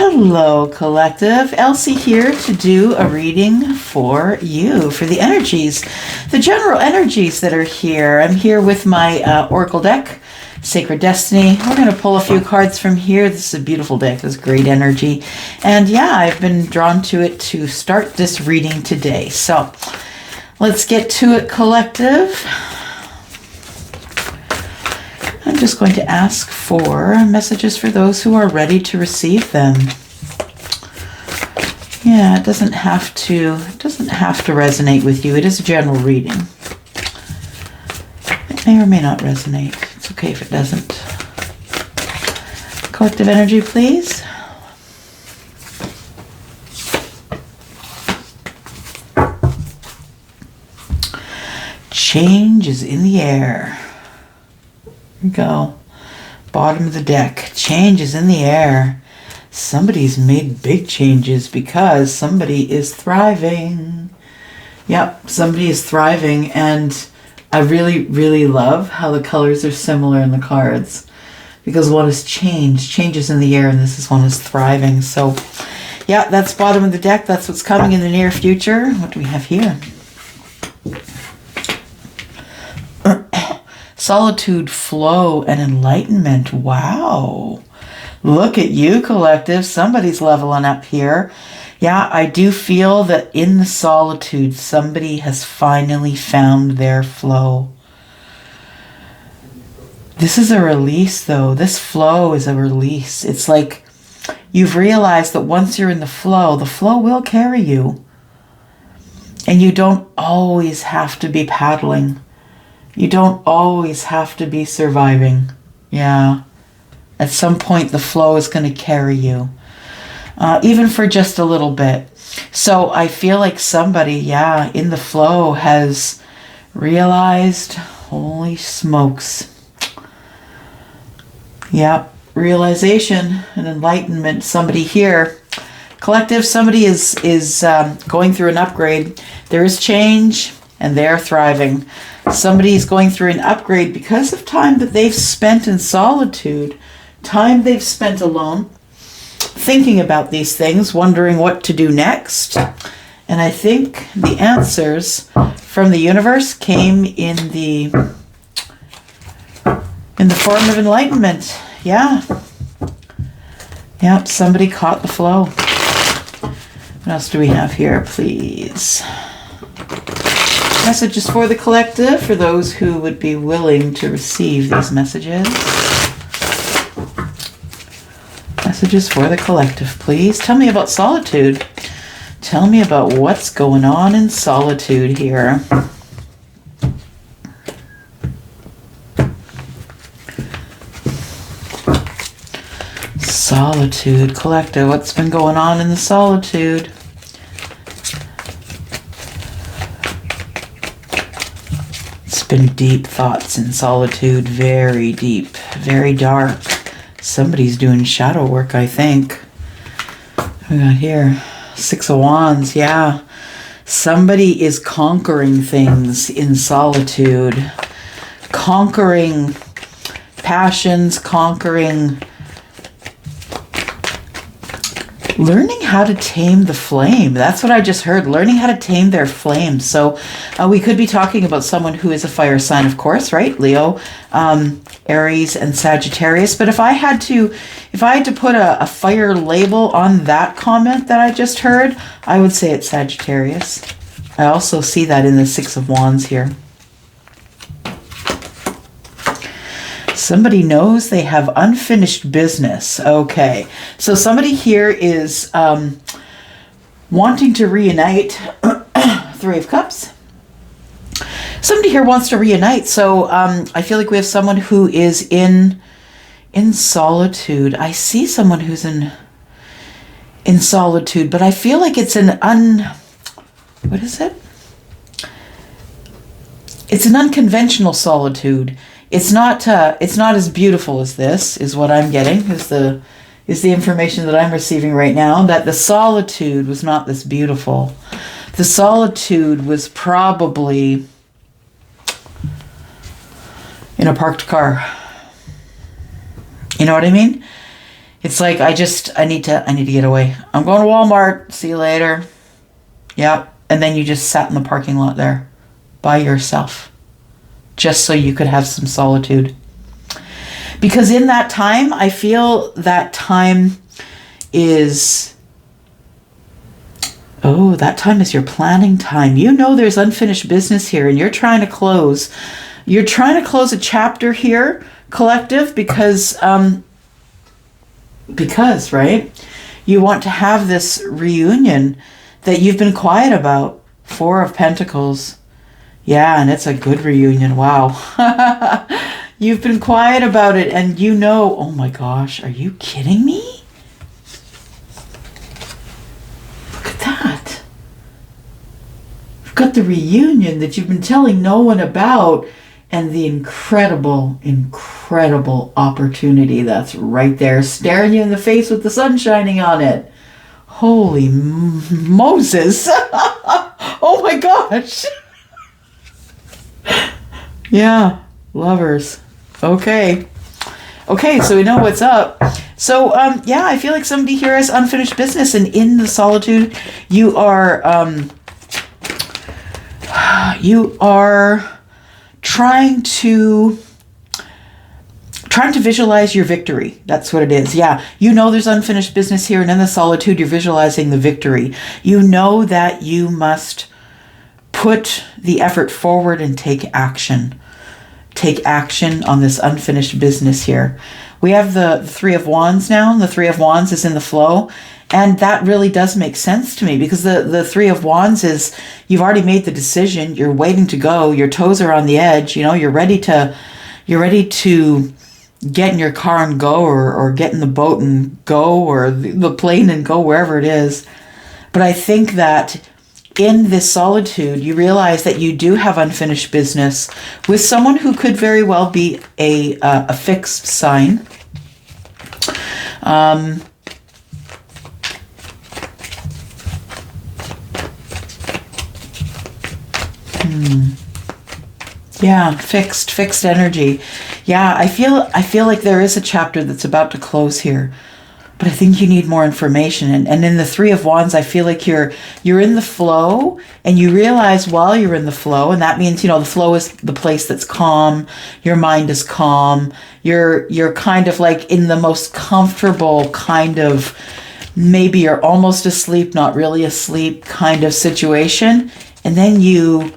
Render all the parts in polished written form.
Hello, collective. Elsie here to do a reading for you, for the energies, the general energies that are here. I'm here with my Oracle deck, Sacred Destiny. We're going to pull a few cards from here. This is a beautiful deck. This is great energy. And yeah, I've been drawn to it to start this reading today. So let's get to it, collective. I'm just going to ask for messages for those who are ready to receive them. Yeah, it doesn't have to resonate with you. It is a general reading. It may or may not resonate. It's okay if it doesn't. Collective energy, please. Change is in the air. Here we go. Bottom of the deck. Change is in the air. Somebody's made big changes because somebody is thriving. Yep, somebody is thriving, and I really, really love how the colors are similar in the cards because one is change. Change is in the air, and this is one is thriving. So, yeah, that's bottom of the deck. That's what's coming in the near future. What do we have here? Solitude, flow, and enlightenment. Wow. Look at you, collective. Somebody's leveling up here. Yeah, I do feel that in the solitude, somebody has finally found their flow. This is a release, though. This flow is a release. It's like you've realized that once you're in the flow will carry you. And you don't always have to be paddling. You don't always have to be surviving. Yeah. At some point, the flow is going to carry you. Even for just a little bit. So I feel like somebody, yeah, in the flow has realized, holy smokes. Yeah, realization and enlightenment. Somebody here, collective, somebody is going through an upgrade. There is change and they're thriving. Somebody is going through an upgrade because of time that they've spent in solitude, time they've spent alone, thinking about these things, wondering what to do next. And I think the answers from the universe came in the form of enlightenment. Yeah. Yep, somebody caught the flow. What else do we have here, please? Messages for the collective, for those who would be willing to receive these messages. Messages for the collective, please. Tell me about solitude. Tell me about what's going on in solitude here. Solitude, collective. What's been going on in the solitude? It's been deep thoughts in solitude. Very deep. Very dark. Somebody's doing shadow work, I think. What we got here? Six of Wands, yeah. Somebody is conquering things in solitude. Conquering passions, conquering... learning how to tame the flame. That's what I just heard. Learning how to tame their flame. So we could be talking about someone who is a fire sign, of course, right? Leo, Aries, and Sagittarius. But if I had to put a fire label on that comment that I just heard, I would say it's Sagittarius. I also see that in the Six of Wands here. Somebody knows they have unfinished business. Okay. So somebody here is wanting to reunite. Three of Cups. Somebody here wants to reunite. So I feel like we have someone who is in solitude. I see someone who's in solitude, but I feel like it's what is it? It's an unconventional solitude. It's not as beautiful as this, is what I'm getting, is the information that I'm receiving right now, that the solitude was not this beautiful. The solitude was probably in a parked car. You know what I mean? It's like, I need to get away. I'm going to Walmart. See you later. Yep. And then you just sat in the parking lot there by yourself, just so you could have some solitude. Because in that time, I feel that time is, that time is your planning time. You know there's unfinished business here, and you're trying to close. You're trying to close a chapter here, collective, because, right? You want to have this reunion that you've been quiet about. 4 of Pentacles. Yeah, and it's a good reunion. Wow. You've been quiet about it, and you know, oh my gosh, are you kidding me? Look at that. You've got the reunion that you've been telling no one about, and the incredible, incredible opportunity that's right there, staring you in the face with the sun shining on it. Holy Moses. Oh my gosh. Yeah, lovers. Okay, so we know what's up. So, yeah, I feel like somebody here has unfinished business, and in the solitude, you are trying to visualize your victory. That's what it is. Yeah, you know there's unfinished business here, and in the solitude, you're visualizing the victory. You know that you must put the effort forward and take action. Take action on this unfinished business here. We have the 3 of Wands now. The 3 of Wands is in the flow. And that really does make sense to me, because the 3 of Wands is, you've already made the decision. You're waiting to go. Your toes are on the edge. You know, you're ready to get in your car and go, or get in the boat and go, or the plane and go, wherever it is. But I think that in this solitude, you realize that you do have unfinished business with someone who could very well be a fixed sign. Yeah, fixed energy. Yeah, I feel like there is a chapter that's about to close here. But I think you need more information. And in the 3 of Wands, I feel like you're in the flow, and you realize while you're in the flow, and that means, you know, the flow is the place that's calm. Your mind is calm. You're kind of like in the most comfortable kind of, maybe you're almost asleep, not really asleep kind of situation. And then you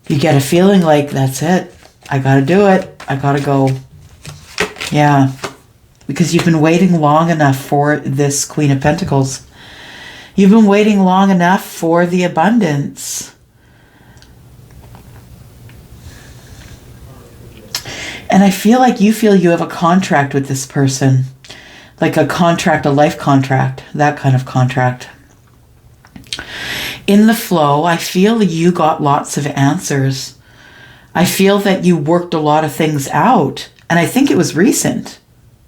get a feeling like, that's it. I got to do it. I got to go. Yeah. Because you've been waiting long enough for this Queen of Pentacles. You've been waiting long enough for the abundance. And I feel you have a contract with this person. Like a contract, a life contract, that kind of contract. In the flow, I feel you got lots of answers. I feel that you worked a lot of things out. And I think it was recent.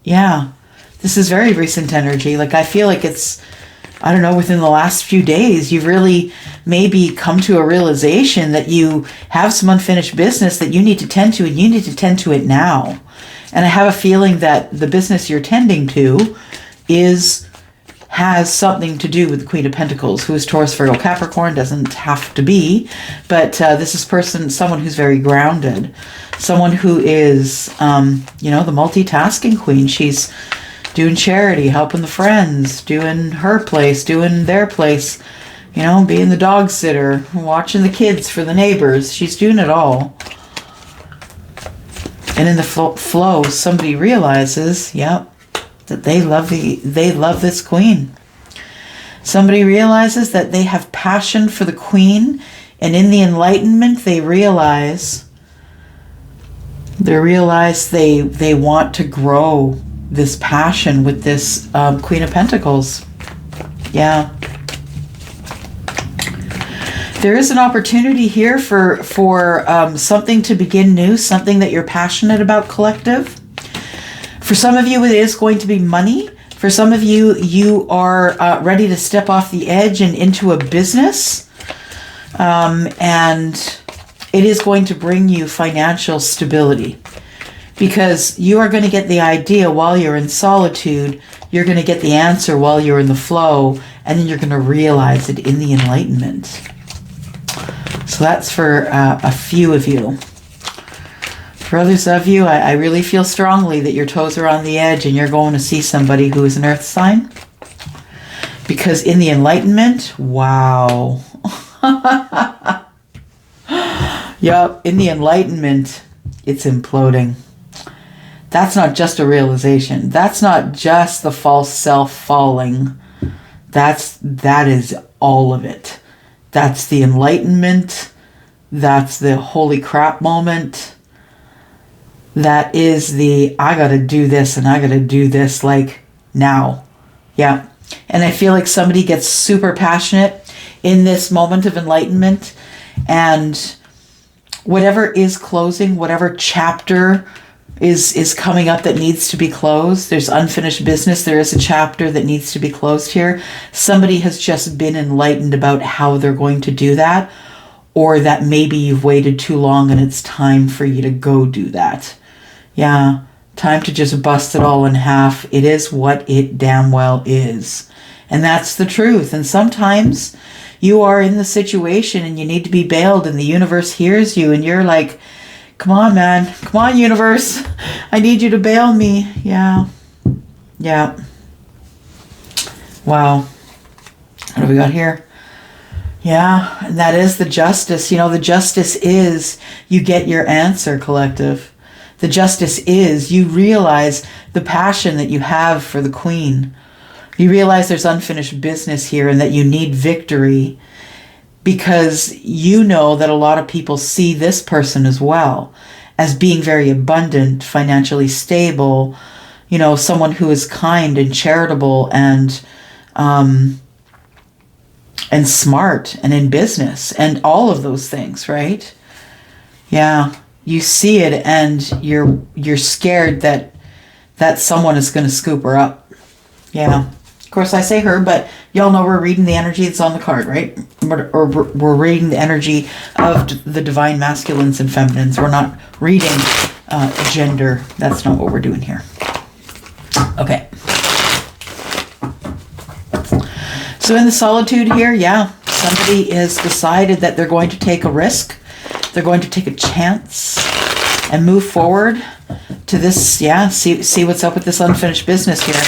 Yeah, this is very recent energy. Like, I feel like it's, I don't know, within the last few days, you've really maybe come to a realization that you have some unfinished business that you need to tend to, and you need to tend to it now. And I have a feeling that the business you're tending to has something to do with the Queen of Pentacles, who is Taurus, Virgo, Capricorn. Doesn't have to be, but this is someone who's very grounded, someone who is, the multitasking queen. She's doing charity, helping the friends, doing her place, doing their place, being the dog sitter, watching the kids for the neighbors. She's doing it all. And in the flow, somebody realizes, that they love this queen. Somebody realizes that they have passion for the queen, and in the enlightenment, they realize they want to grow this passion with this Queen of Pentacles. Yeah. There is an opportunity here for something to begin new, something that you're passionate about, collective. For some of you, it is going to be money. For some of you, you are ready to step off the edge and into a business. And it is going to bring you financial stability. Because you are going to get the idea while you're in solitude, you're going to get the answer while you're in the flow, and then you're going to realize it in the enlightenment. So that's for a few of you. For others of you, I really feel strongly that your toes are on the edge and you're going to see somebody who is an earth sign. Because in the enlightenment, wow. Yup, in the enlightenment, it's imploding. That's not just a realization. That's not just the false self falling. That is all of it. That's the enlightenment. That's the holy crap moment. That is the, I gotta do this and I gotta do this like now. Yeah. And I feel like somebody gets super passionate in this moment of enlightenment, and whatever is closing, whatever chapter is coming up that needs to be closed, there's unfinished business, there is a chapter that needs to be closed here. Somebody has just been enlightened about how they're going to do that, or that maybe you've waited too long and it's time for you to go do that. Yeah, time to just bust it all in half. It is what it damn well is. And that's the truth. And sometimes you are in the situation and you need to be bailed, and the universe hears you and you're like, come on, man. Come on, universe. I need you to bail me. Yeah. Yeah. Wow. What do we got here? Yeah, and that is the justice. You know, the justice is you get your answer, collective. The justice is you realize the passion that you have for the queen. You realize there's unfinished business here and that you need victory, because you know that a lot of people see this person as well as being very abundant, financially stable, you know, someone who is kind and charitable and smart and in business and all of those things, right? Yeah. You see it and you're scared that someone is going to scoop her up. Yeah. Of course, I say her, but y'all know we're reading the energy that's on the card, right? Or we're reading the energy of the divine masculines and feminines. We're not reading gender. That's not what we're doing here. Okay. So in the solitude here, yeah, somebody has decided that they're going to take a risk. They're going to take a chance and move forward to this, yeah, see what's up with this unfinished business here.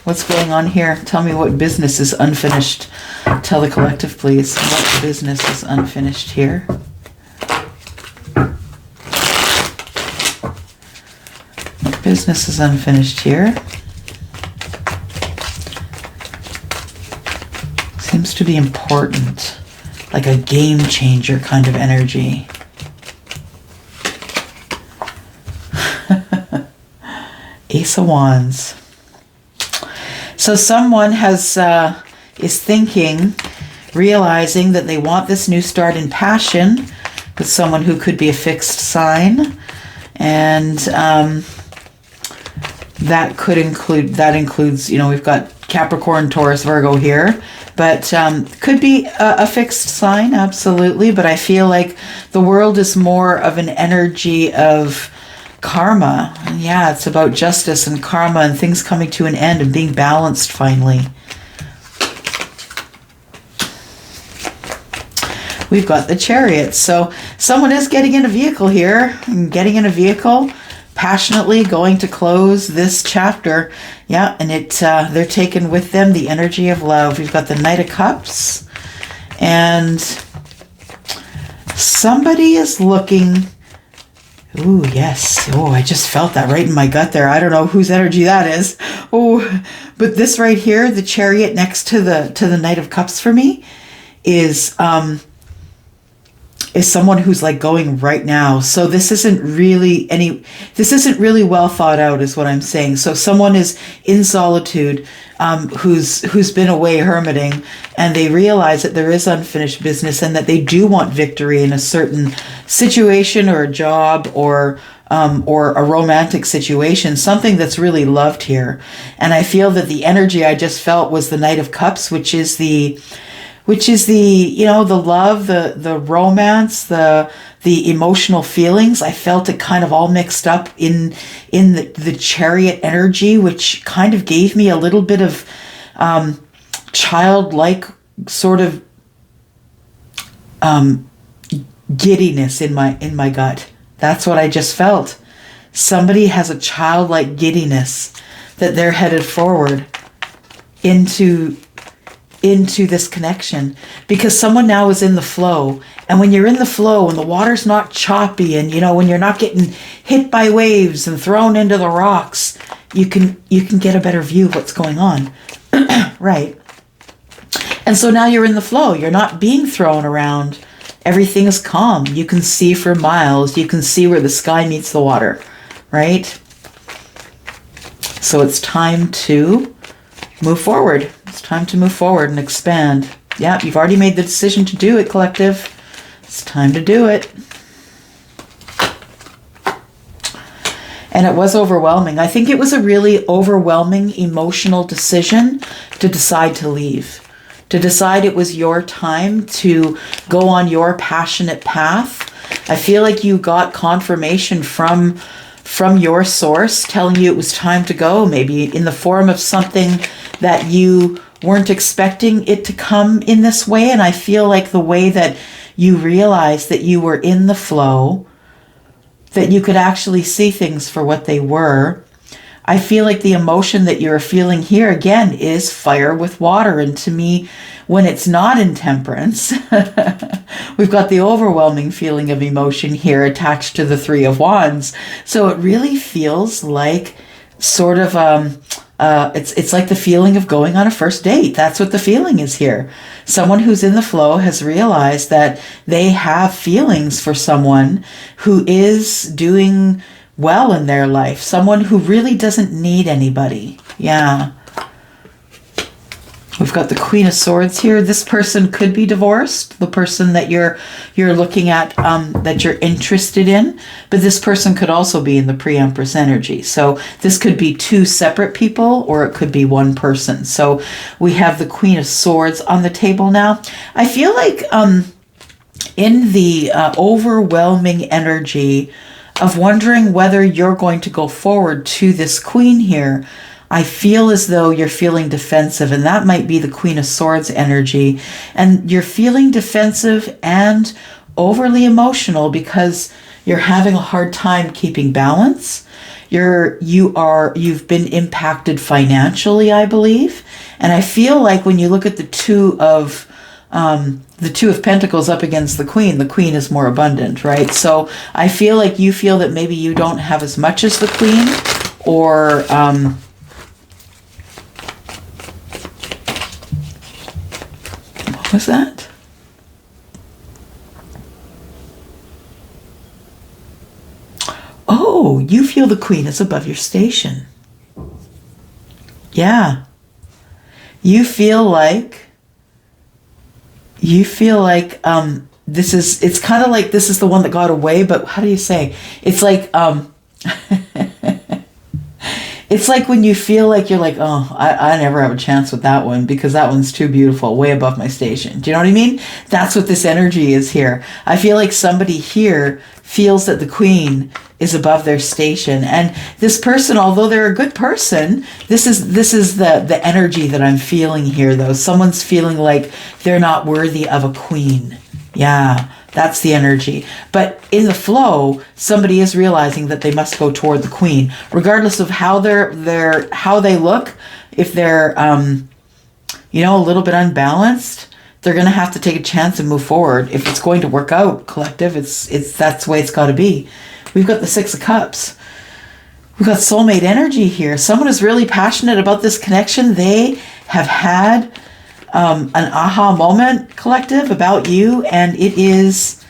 What's going on here? Tell me what business is unfinished. Tell the collective, please. What business is unfinished here? What business is unfinished here? Seems to be important, like a game changer kind of energy. Ace of Wands. So someone is thinking, realizing that they want this new start in passion with someone who could be a fixed sign, and that includes, you know, we've got Capricorn, Taurus, Virgo here, but could be a fixed sign, absolutely. But I feel like the world is more of an energy of karma. Yeah, it's about justice and karma and things coming to an end and being balanced finally. We've got the Chariot. So someone is getting in a vehicle here, and getting in a vehicle, passionately going to close this chapter. Yeah, and they're taking with them the energy of love. We've got the Knight of Cups, and somebody is looking. Ooh, yes. Oh, I just felt that right in my gut there. I don't know whose energy that is. Oh, but this right here, the Chariot next to the Knight of Cups for me is someone who's like going right now. So this isn't really well thought out, is what I'm saying. So someone is in solitude, who's been away hermiting, and they realize that there is unfinished business and that they do want victory in a certain situation or a job or a romantic situation, something that's really loved here. And I feel that the energy I just felt was the Knight of Cups, which is the which is the love, the romance, the emotional feelings. I felt it kind of all mixed up in the chariot energy, which kind of gave me a little bit of childlike sort of giddiness in my gut. That's what I just felt. Somebody has a childlike giddiness that they're headed forward into this connection, because someone now is in the flow. And when you're in the flow, when the water's not choppy, and when you're not getting hit by waves and thrown into the rocks, you can get a better view of what's going on. Right. And so now you're in the flow. You're not being thrown around. Everything is calm. You can see for miles. You can see where the sky meets the water, right? So it's time to move forward. It's time to move forward and expand. Yeah, you've already made the decision to do it, collective. It's time to do it. And it was overwhelming. I think it was a really overwhelming emotional decision to decide to leave. To decide it was your time to go on your passionate path. I feel like you got confirmation from your source telling you it was time to go, maybe in the form of something that you weren't expecting it to come in this way. And I feel like the way that you realized that you were in the flow, that you could actually see things for what they were. I feel like the emotion that you're feeling here, again, is fire with water. And to me, when it's not in temperance, we've got the overwhelming feeling of emotion here attached to the Three of Wands. So it really feels like sort of, it's like the feeling of going on a first date. That's what the feeling is here. Someone who's in the flow has realized that they have feelings for someone who is doing well in their life, someone who really doesn't need anybody. Yeah. We've got the Queen of Swords here. This person could be divorced, the person that you're looking at, that you're interested in, but this person could also be in the pre-Empress energy. So this could be two separate people, or it could be one person. So we have the Queen of Swords on the table now. I feel like in the overwhelming energy of wondering whether you're going to go forward to this queen here, I feel as though you're feeling defensive, and that might be the Queen of Swords energy. And you're feeling defensive and overly emotional because you're having a hard time keeping balance. You've been impacted financially, I believe. And I feel like when you look at the Two of Pentacles up against the Queen is more abundant, right? So I feel like you feel that maybe you don't have as much as the Queen, or what was that? Oh, you feel the Queen is above your station. Yeah. You feel like it's kind of like this is the one that got away, but how do you say? It's like, it's like when you feel like you're like, oh, I never have a chance with that one because that one's too beautiful, way above my station. Do you know what I mean? That's what this energy is here. I feel like somebody here feels that the Queen is above their station. And this person, although they're a good person, this is the energy that I'm feeling here, though. Someone's feeling like they're not worthy of a queen. Yeah, that's the energy. But in the flow, somebody is realizing that they must go toward the Queen, regardless of how how they look. If they're a little bit unbalanced, they're going to have to take a chance and move forward. If it's going to work out, collective, it's that's the way it's got to be. We've got the Six of Cups. We've got soulmate energy here. Someone is really passionate about this connection. They have had an aha moment, collective, about you, and it's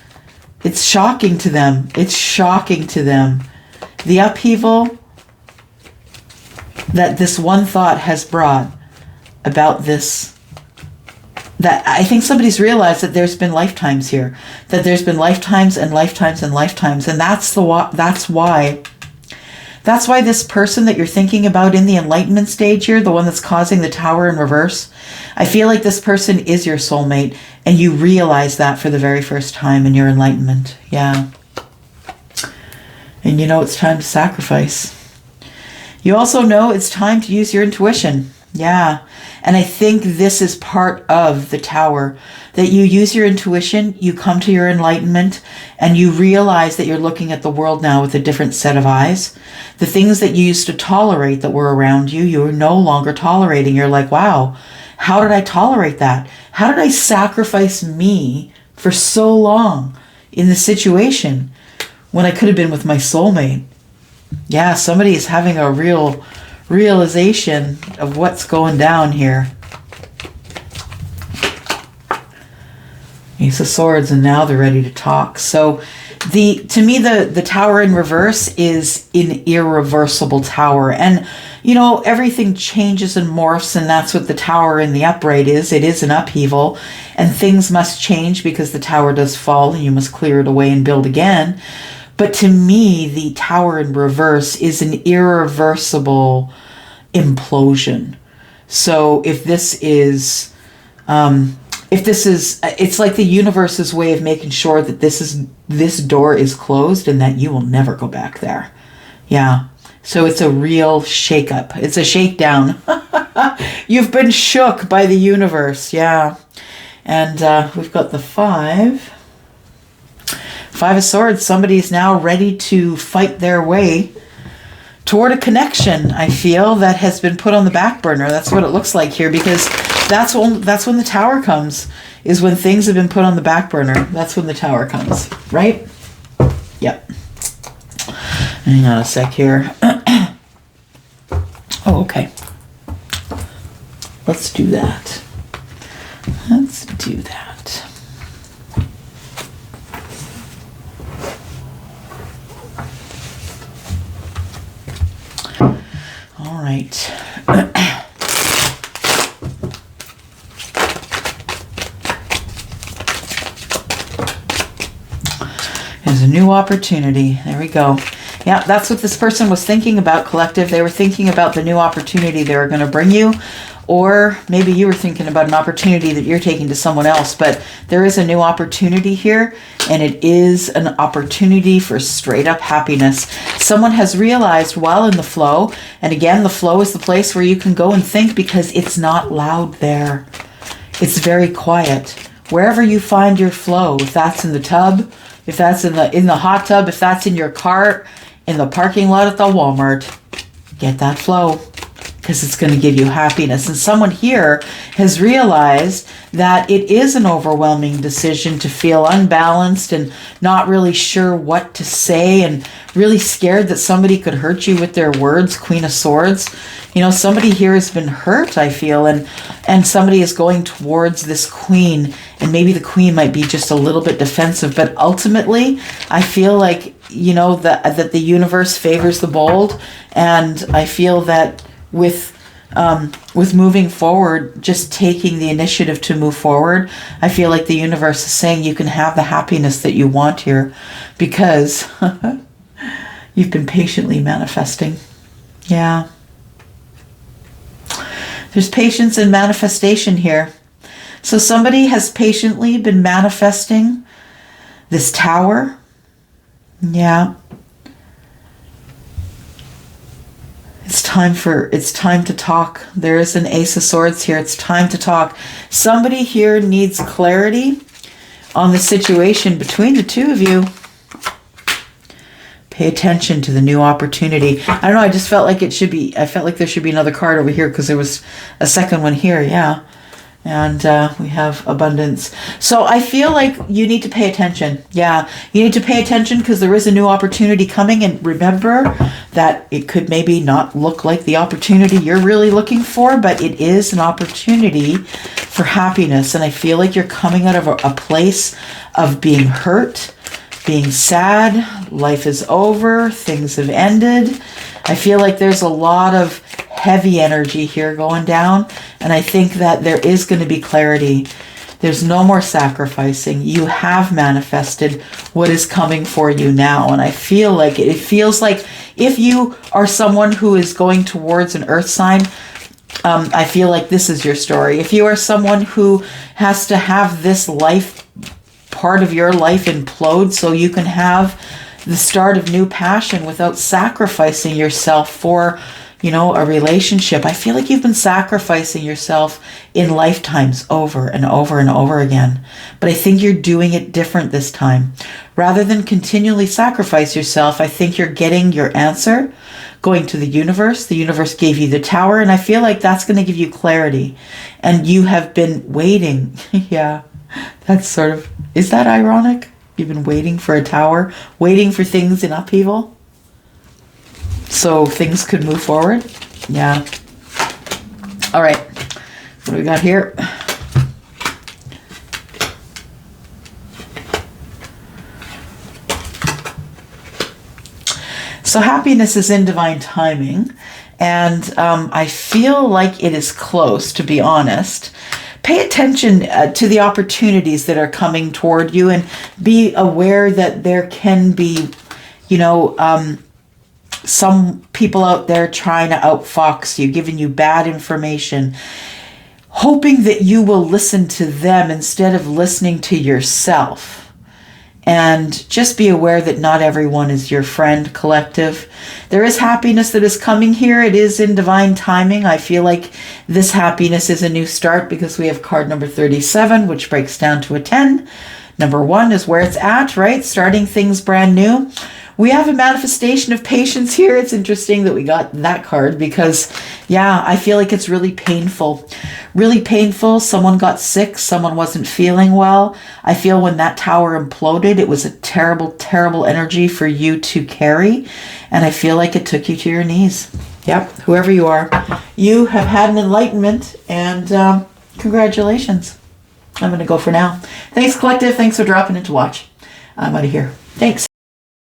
shocking to them. It's shocking to them. The upheaval that this one thought has brought about this, that I think somebody's realized that there's been lifetimes here, that there's been lifetimes and lifetimes and lifetimes, and that's why That's why this person that you're thinking about in the enlightenment stage here, the one that's causing the tower in reverse, I feel like this person is your soulmate, and you realize that for the very first time in your enlightenment. Yeah. And you know it's time to sacrifice. You also know it's time to use your intuition. Yeah. And I think this is part of the tower, that you use your intuition, you come to your enlightenment, and you realize that you're looking at the world now with a different set of eyes. The things that you used to tolerate that were around you, you're no longer tolerating. You're like, wow, how did I tolerate that? How did I sacrifice me for so long in the situation when I could have been with my soulmate? Yeah, somebody is having a real realization of what's going down here. Ace of Swords, and now they're ready to talk. So to me, the tower in reverse is an irreversible tower. And, you know, everything changes and morphs, and that's what the tower in the upright is. It is an upheaval, and things must change because the tower does fall, and you must clear it away and build again. But to me, the tower in reverse is an irreversible implosion. So if this is, it's like the universe's way of making sure that this door is closed and that you will never go back there. Yeah. So it's a real shake-up. It's a shakedown. You've been shook by the universe. Yeah. And we've got the Five of Swords. Somebody's now ready to fight their way toward a connection, I feel, that has been put on the back burner. That's what it looks like here, because that's when the tower comes, is when things have been put on the back burner. That's when the tower comes, right? Yep. Hang on a sec here. Oh, okay. Let's do that. Let's do that. All right. There's a new opportunity. There we go. Yeah, that's what this person was thinking about, collective. They were thinking about the new opportunity they were going to bring you. Or maybe you were thinking about an opportunity that you're taking to someone else. But there is a new opportunity here, and it is an opportunity for straight up happiness. Someone has realized while in the flow, and again, the flow is the place where you can go and think, because it's not loud there. It's very quiet. Wherever you find your flow, if that's in the tub, if that's in the hot tub, if that's in your car, in the parking lot at the Walmart, get that flow, because it's going to give you happiness. And someone here has realized that it is an overwhelming decision to feel unbalanced and not really sure what to say, and really scared that somebody could hurt you with their words. Queen of Swords. You know, somebody here has been hurt, I feel, and somebody is going towards this queen, and maybe the queen might be just a little bit defensive, but ultimately I feel like, you know, that the universe favors the bold, and I feel that with moving forward, just taking the initiative to move forward, I feel like the universe is saying you can have the happiness that you want here, because you've been patiently manifesting. Yeah. There's patience and manifestation here. So somebody has patiently been manifesting this tower. Yeah. It's time to talk. There is an Ace of Swords here. It's time to talk. Somebody here needs clarity on the situation between the two of you. Pay attention to the new opportunity. I don't know, I just felt like I felt like there should be another card over here, because there was a second one here. Yeah. And we have abundance. So I feel like you need to pay attention. Yeah, you need to pay attention, because there is a new opportunity coming. And remember that it could maybe not look like the opportunity you're really looking for, but it is an opportunity for happiness. And I feel like you're coming out of a place of being hurt, being sad. Life is over. Things have ended. I feel like there's a lot of heavy energy here going down, and I think that there is going to be clarity. There's no more sacrificing. You have manifested what is coming for you now. And I feel like it feels like if you are someone who is going towards an earth sign, I feel like this is your story. If you are someone who has to have this life, part of your life implode so you can have the start of new passion without sacrificing yourself for, you know, a relationship. I feel like you've been sacrificing yourself in lifetimes over and over and over again. But I think you're doing it different this time. Rather than continually sacrifice yourself, I think you're getting your answer, going to the universe. The universe gave you the tower, and I feel like that's going to give you clarity. And you have been waiting. Yeah, that's sort of, is that ironic? You've been waiting for a tower, waiting for things in upheaval, so things could move forward. Yeah. All right. What do we got here? So happiness is in divine timing, and I feel like it is close, to be honest. Pay attention to the opportunities that are coming toward you, and be aware that there can be, you know, some people out there trying to outfox you, giving you bad information, hoping that you will listen to them instead of listening to yourself. And just be aware that not everyone is your friend, collective. There is happiness that is coming here. It is in divine timing. I feel like this happiness is a new start because we have card number 37, which breaks down to a 10. Number 1 is where it's at, right? Starting things brand new. We have a manifestation of patience here. It's interesting that we got that card because, yeah, I feel like it's really painful. Really painful. Someone got sick. Someone wasn't feeling well. I feel when that tower imploded, it was a terrible, terrible energy for you to carry. And I feel like it took you to your knees. Yep, whoever you are. You have had an enlightenment, and congratulations. I'm going to go for now. Thanks, collective. Thanks for dropping in to watch. I'm out of here. Thanks.